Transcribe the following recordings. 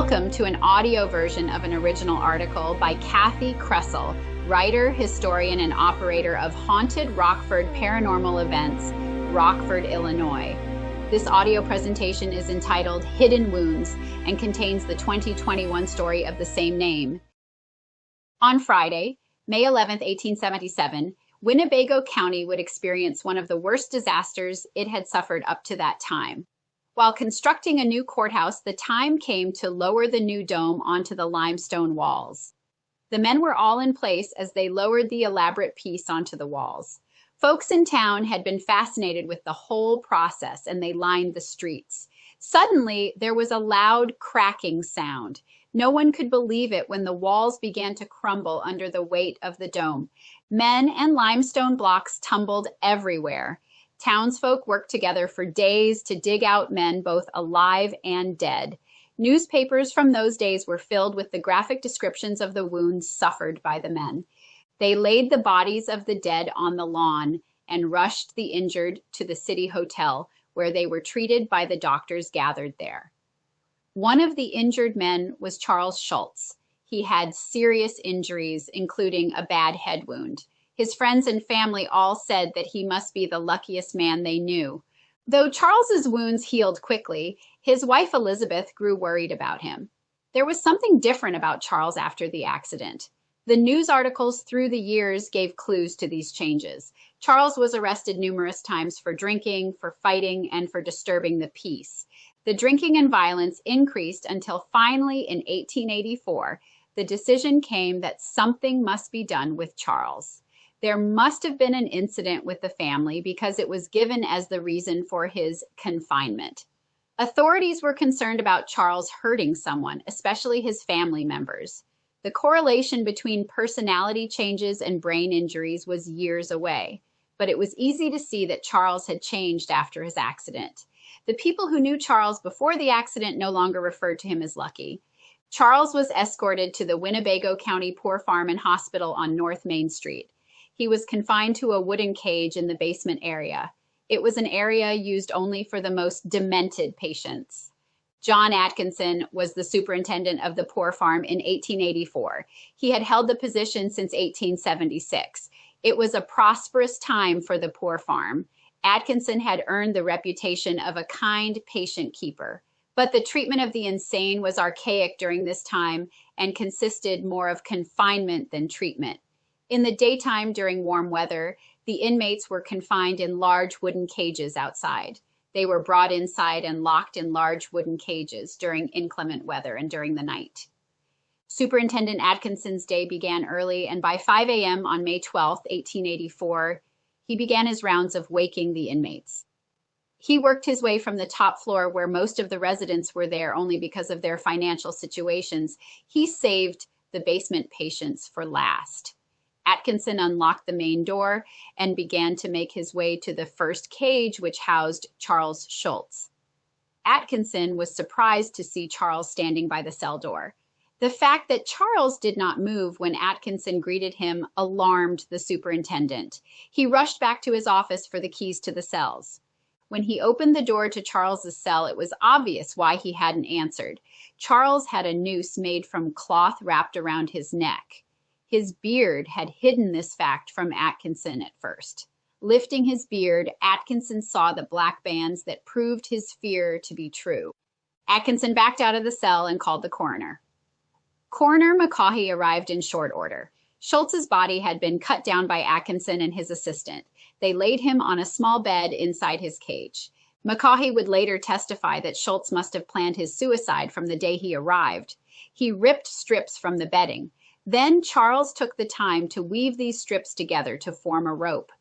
Welcome to an audio version of an original article by Kathi Kresol, writer, historian, and operator of Haunted Rockford Paranormal Events, Rockford, Illinois. This audio presentation is entitled Hidden Wounds and contains the 2021 story of the same name. On Friday, May 11, 1877, Winnebago County would experience one of the worst disasters it had suffered up to that time. While constructing a new courthouse, the time came to lower the new dome onto the limestone walls. The men were all in place as they lowered the elaborate piece onto the walls. Folks in town had been fascinated with the whole process, and they lined the streets. Suddenly, there was a loud cracking sound. No one could believe it when the walls began to crumble under the weight of the dome. Men and limestone blocks tumbled everywhere. Townsfolk worked together for days to dig out men both alive and dead. Newspapers from those days were filled with the graphic descriptions of the wounds suffered by the men. They laid the bodies of the dead on the lawn and rushed the injured to the city hotel, where they were treated by the doctors gathered there. One of the injured men was Charles Schulz. He had serious injuries, including a bad head wound. His friends and family all said that he must be the luckiest man they knew. Though Charles's wounds healed quickly, his wife Elizabeth grew worried about him. There was something different about Charles after the accident. The news articles through the years gave clues to these changes. Charles was arrested numerous times for drinking, for fighting, and for disturbing the peace. The drinking and violence increased until finally in 1884, the decision came that something must be done with Charles. There must have been an incident with the family because it was given as the reason for his confinement. Authorities were concerned about Charles hurting someone, especially his family members. The correlation between personality changes and brain injuries was years away, but it was easy to see that Charles had changed after his accident. The people who knew Charles before the accident no longer referred to him as lucky. Charles was escorted to the Winnebago County Poor Farm and Hospital on North Main Street. He was confined to a wooden cage in the basement area. It was an area used only for the most demented patients. John Atkinson was the superintendent of the Poor Farm in 1884. He had held the position since 1876. It was a prosperous time for the Poor Farm. Atkinson had earned the reputation of a kind patient keeper. But the treatment of the insane was archaic during this time and consisted more of confinement than treatment. In the daytime during warm weather, the inmates were confined in large wooden cages outside. They were brought inside and locked in large wooden cages during inclement weather and during the night. Superintendent Atkinson's day began early, and by 5 a.m. on May 12, 1884, he began his rounds of waking the inmates. He worked his way from the top floor, where most of the residents were there only because of their financial situations. He saved the basement patients for last. Atkinson unlocked the main door and began to make his way to the first cage, which housed Charles Schulz. Atkinson was surprised to see Charles standing by the cell door. The fact that Charles did not move when Atkinson greeted him alarmed the superintendent. He rushed back to his office for the keys to the cells. When he opened the door to Charles's cell, it was obvious why he hadn't answered. Charles had a noose made from cloth wrapped around his neck. His beard had hidden this fact from Atkinson at first. Lifting his beard, Atkinson saw the black bands that proved his fear to be true. Atkinson backed out of the cell and called the coroner. Coroner McCaughey arrived in short order. Schultz's body had been cut down by Atkinson and his assistant. They laid him on a small bed inside his cage. McCaughey would later testify that Schulz must have planned his suicide from the day he arrived. He ripped strips from the bedding. Then Charles took the time to weave these strips together to form a rope.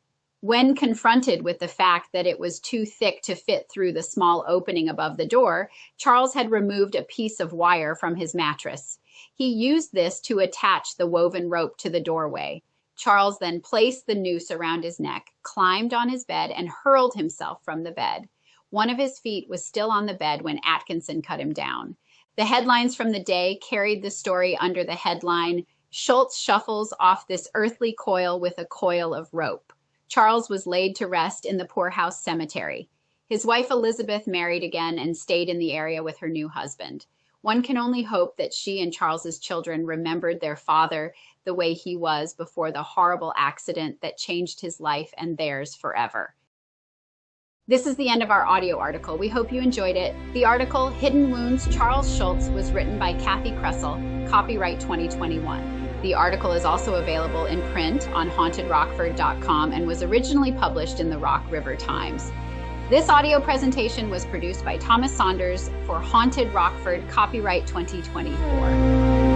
When confronted with the fact that it was too thick to fit through the small opening above the door, Charles had removed a piece of wire from his mattress. He used this to attach the woven rope to the doorway. Charles then placed the noose around his neck, climbed on his bed, and hurled himself from the bed. One of his feet was still on the bed when Atkinson cut him down. The headlines from the day carried the story under the headline, "Schulz shuffles off this earthly coil with a coil of rope." Charles was laid to rest in the poorhouse cemetery. His wife Elizabeth married again and stayed in the area with her new husband. One can only hope that she and Charles's children remembered their father the way he was before the horrible accident that changed his life and theirs forever. This is the end of our audio article. We hope you enjoyed it. The article, Hidden Wounds, Charles Schulz, was written by Kathi Kresol, copyright 2021. The article is also available in print on hauntedrockford.com and was originally published in the Rock River Times. This audio presentation was produced by Thomas Saunders for Haunted Rockford, copyright 2024.